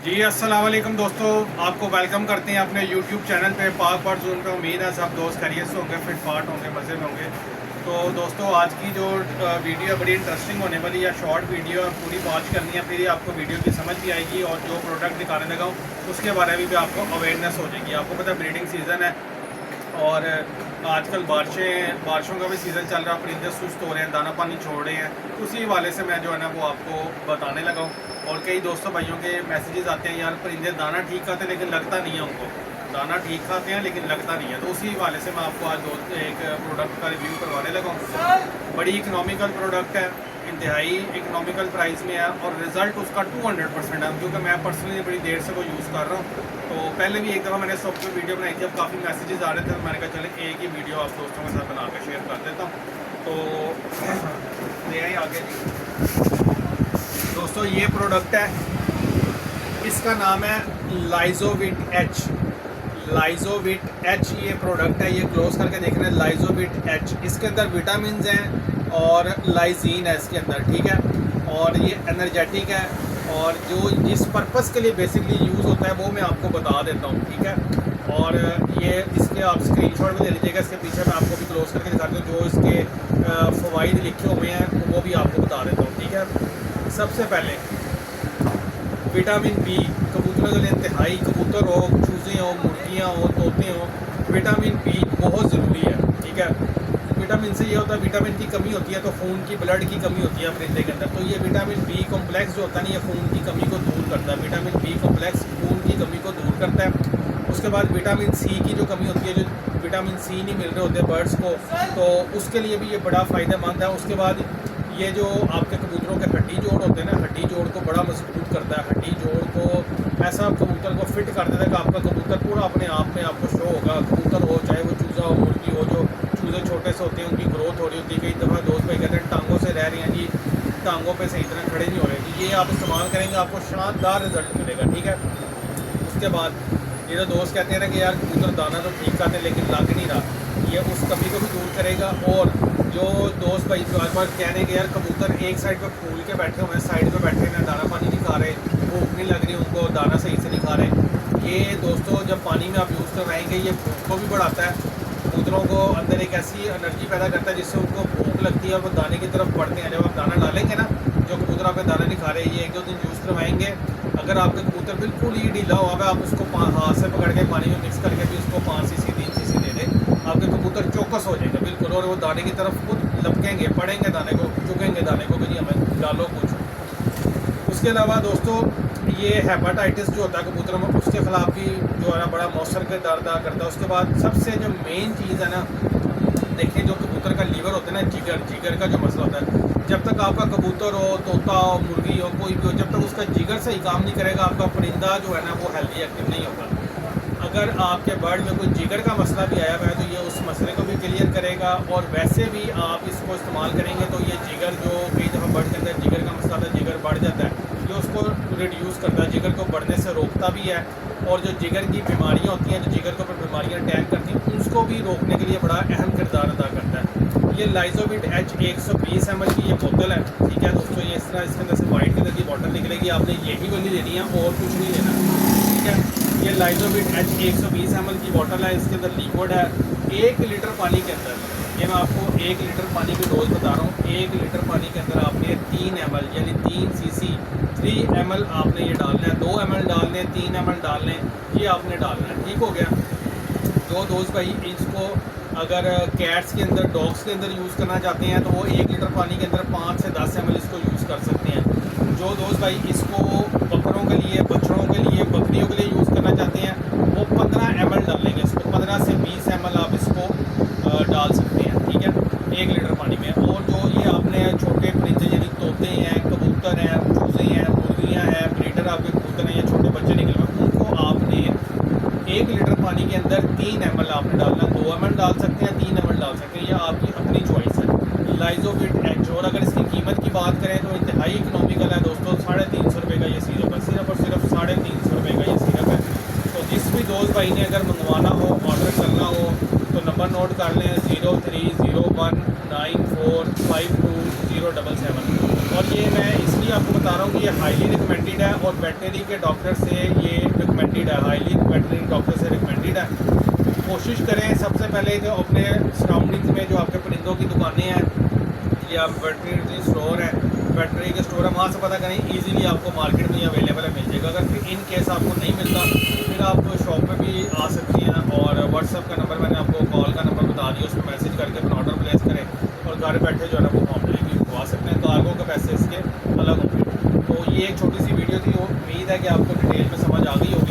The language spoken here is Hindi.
जी अस्सलाम वालेकुम दोस्तों, आपको वेलकम करते हैं अपने यूट्यूब चैनल पे पाक बर्ड जोन पे। उम्मीद है सब दोस्त खैरियत से होंगे, फिट फाट होंगे, मज़े में होंगे। तो दोस्तों आज की जो वीडियो है बड़ी इंटरेस्टिंग होने वाली है। शॉर्ट वीडियो है, पूरी वॉच करनी है, फिर ही आपको वीडियो की समझ भी आएगी और जो प्रोडक्ट दिखाने लगा हूँ उसके बारे में भी आपको अवेयरनेस हो जाएगी। आपको पता है ब्रीडिंग सीज़न है और आजकल बारिशों का भी सीज़न चल रहा है, परिंदे सुस्त हो रहे हैं, दाना पानी छोड़ रहे हैं। उसी हवाले से मैं जो है ना वो आपको बताने लगा हूँ। और कई दोस्तों भाइयों के मैसेजेस आते हैं, यार परिंदे दाना ठीक खाते हैं लेकिन लगता नहीं है उनको, दाना ठीक खाते हैं लेकिन लगता नहीं है। तो उसी हवाले से मैं आपको आज एक प्रोडक्ट का रिव्यू करवाने लगा हूँ। बड़ी इकनॉमिकल प्रोडक्ट है, इंतहाई इकनॉमिकल प्राइस में है और रिज़ल्ट उसका 200% है, क्योंकि मैं पर्सनली बड़ी देर से वो यूज़ कर रहा हूँ। तो पहले भी एक दफ़ा मैंने सॉफ्टवेयर वीडियो बनाई थी, अब काफ़ी मैसेजेस आ रहे थे, तो मैंने कहा चले एक ही वीडियो आप दोस्तों के साथ बना कर शेयर कर देता हूँ। तो ले आइए आगे जी। दोस्तों ये प्रोडक्ट है, इसका नाम है लाइजोविट एच। लाइजोविट एच ये प्रोडक्ट है, ये क्लोज करके देख रहे हैं, लाइजोविट एच। इसके अंदर विटामिन हैं और लाइजीन है इसके अंदर, ठीक है। और ये एनर्जेटिक है और जो जिस पर्पस के लिए बेसिकली यूज़ होता है वो मैं आपको बता देता हूँ, ठीक है। और ये इसके आप स्क्रीनशॉट भी ले लीजिएगा, इसके पीछे मैं आपको भी क्लोज करके दिखाता हूँ, जो इसके फ़वाइद लिखे हुए हैं वो भी आपको बता देता हूँ, ठीक है। सबसे पहले विटामिन बी कबूतरों के लिए इंतहाई, कबूतर हो, चूज़े हो, मुर्गियाँ हो, तोते हो, विटामिन बी बहुत ज़रूरी है, ठीक है। विटामिन से ये होता है, विटामिन की कमी होती है तो खून की ब्लड की कमी होती है परिंदे के अंदर, तो ये विटामिन बी कॉम्प्लेक्स जो होता है ना, ये खून की कमी को दूर करता है। विटामिन बी कॉम्प्लेक्स खून की कमी को दूर करता है। उसके बाद विटामिन सी की जो कमी होती है, जो विटामिन सी नहीं मिल रहे होते बर्ड्स को, तो उसके लिए भी ये बड़ा फ़ायदेमंद है। उसके बाद ये जो आपके कबूतरों के हड्डी जोड़ होते हैं ना, हड्डी जोड़ को बड़ा मजबूत करता है। हड्डी जोड़ को ऐसा कबूतर को फिट कर देता है कि आपका कबूतर पूरा अपने आप में आपको शो होगा। कबूतर हो, चाहे वो चूज़ा हो, मुर्गी हो, जो चूज़े छोटे से होते हैं उनकी ग्रोथ हो रही होती है। कई दफ़ा दोस्त भाई कहते हैं टांगों से रह रही हैं जी, टांगों पे सही तरह खड़े नहीं हो रहे जी, ये आप इस्तेमाल करेंगे आपको शानदार रिजल्ट मिलेगा, ठीक है। उसके बाद ये जो दोस्त कहते हैं ना कि यार कबूतर दाना तो ठीक खाते हैं लेकिन लग नहीं रहा, ये उस कमी को भी दूर करेगा। और जो दोस्त भाई बार बार कह रहे हैं कि यार कबूतर एक साइड पे फूल के बैठे हुए हैं, साइड पे बैठे हैं, दाना पानी नहीं खा रहे, भूख नहीं लग रही उनको, दाना सही से नहीं खा रहे, ये दोस्तों जब पानी में आप यूज़ करवाएंगे ये भूख को भी बढ़ाता है। कबूतरों को अंदर एक ऐसी एनर्जी पैदा करता है जिससे उनको भूख लगती है और वो दाने की तरफ बढ़ते हैं। जब आप दाना डालेंगे ना, जो कबूतर आपके दाना नहीं खा रहे, ये एक दो दिन यूज़ करवाएंगे, अगर आपका कबूतर बिल्कुल ही ढीला हुआ है, आप उसको हाथ से पकड़ के पानी में मिक्स करके भी उसको 5 cc 3 cc दे दें, आपके कबूतर चौकस हो जाएगा बिल्कुल, और वो दाने की तरफ खुद लपकेंगे, पड़ेंगे दाने को, चुकेंगे दाने को कि जी हमें डालो कुछ। उसके अलावा दोस्तों ये हेपाटाइटिस जो होता है कबूतरों में, उसके ख़िलाफ़ भी जो है ना बड़ा मौसर के दर्द करता है। उसके बाद सबसे जो मेन चीज़ है ना, देखिए जो कबूतर का लीवर होता है ना, जिगर का जो मसला होता है, जब तक आपका कबूतर हो, तोता हो, मुर्गी हो, कोई भी हो, जब तक उसका जिगर सही काम नहीं करेगा, आपका परिंदा जो है ना वो हेल्दी एक्टिव नहीं होगा। अगर आपके बर्ड में कोई जिगर का मसला भी आया हुआ है तो ये उस मसले को भी क्लियर करेगा। और वैसे भी आप इसको इस्तेमाल करेंगे तो ये जिगर जो कई दफ़ा बर्ड के अंदर जिगर का मसला था, जिगर बढ़ जाता है, ये उसको रिड्यूस करता है, जिगर को बढ़ने से रोकता भी है। और जो जिगर की बीमारियाँ होती हैं, जो जिगर के ऊपर बीमारियाँ अटैक करती हैं, उसको भी रोकने के लिए बड़ा अहम किरदार अदा करता है। ये लाइजोविट एच 120 ml की ये बोतल है, ठीक है दोस्तों। ये इस तरह इसके अंदर से वाइट कलर की बोतल निकलेगी, आपने यही वाली लेनी है और कुछ नहीं लेना, ठीक है। ये लाइजोविट एच 120 ml की बोतल है, इसके अंदर लिक्विड है 1 लीटर पानी के अंदर। ये मैं आपको 1 लीटर पानी की डोज बता रहा हूँ। 1 लीटर पानी के अंदर आपने 3 ml यानी 3 cc 3 ml आपने ये डालना है, 2 ml डालने, 3 ml डालने, ये आपने डालना है, ठीक हो गया। जो दोस्त भाई इसको अगर कैट्स के अंदर, डॉग्स के अंदर यूज़ करना चाहते हैं तो वो 1 लीटर पानी के अंदर 5 से 10 ml इसको यूज़ कर सकते हैं। जो दोस्त भाई इसको बकरों के लिए, बछड़ों के लिए, बकरियों के लिए यूज़ करना चाहते हैं वो 15 ml डालेंगे, इसको 15 से 20 ml आप इसको डाल सकते हैं, ठीक है, 1 लीटर पानी में। और जो ये आपने छोटे परिंदे यानी तोते हैं, कबूतर हैं, चूज़े हैं, मुर्गियाँ हैं, ब्रीडर आपके कबूतर हैं या छोटे बच्चे निकले हुए, उनको आपने 1 लीटर पानी के अंदर 3 ml आपने डालना, 2 ml डाल सकते हैं, 3 ml डाल सकते हैं, यह आपकी अपनी चॉइस है। लाइजोविट एच। और अगर इसकी कीमत की बात करें तो इंतहाई इकनॉमिकल है दोस्तों, 350 रुपये का ये सिरप है, सिर्फ और सिर्फ 350 रुपये का ये सिरप है। तो जिस भी दोस्त भाई ने अगर मंगवाना हो, ऑर्डर करना हो तो नंबर नोट कर लें 03019452 077। और ये मैं इसलिए आपको बता रहा हूँ कि ये हाईली रिकमेंडेड है और वेटनरी के डॉक्टर से ये रिकमेंडेड है, हाईली वेटनरी डॉक्टर से रिकमेंडेड है। कोशिश करें सबसे पहले जो अपने सराउंडिंग्स में जो आपके परिंदों की दुकानें हैं या वेटनरी स्टोर है, वेटनरी के स्टोर है, वहाँ से पता करें ईजीली आपको मार्केट में अवेलेबल है, मिल जाएगा। अगर फिर इन केस आपको नहीं मिलता फिर आप शॉप पे भी आ सकती हैं और व्हाट्सअप का नंबर मैंने आपको कॉल का नंबर बता दिया, उस पर मैसेज करके अपना ऑर्डर प्लेस करें और घर बैठे जो है ना वो होम डिलीवरी करवा सकते हैं। कार्गो के पैसे इसके अलग होंगे। तो ये एक छोटी सी वीडियो थी, उम्मीद है कि आपको डिटेल में समझ आ गई हो।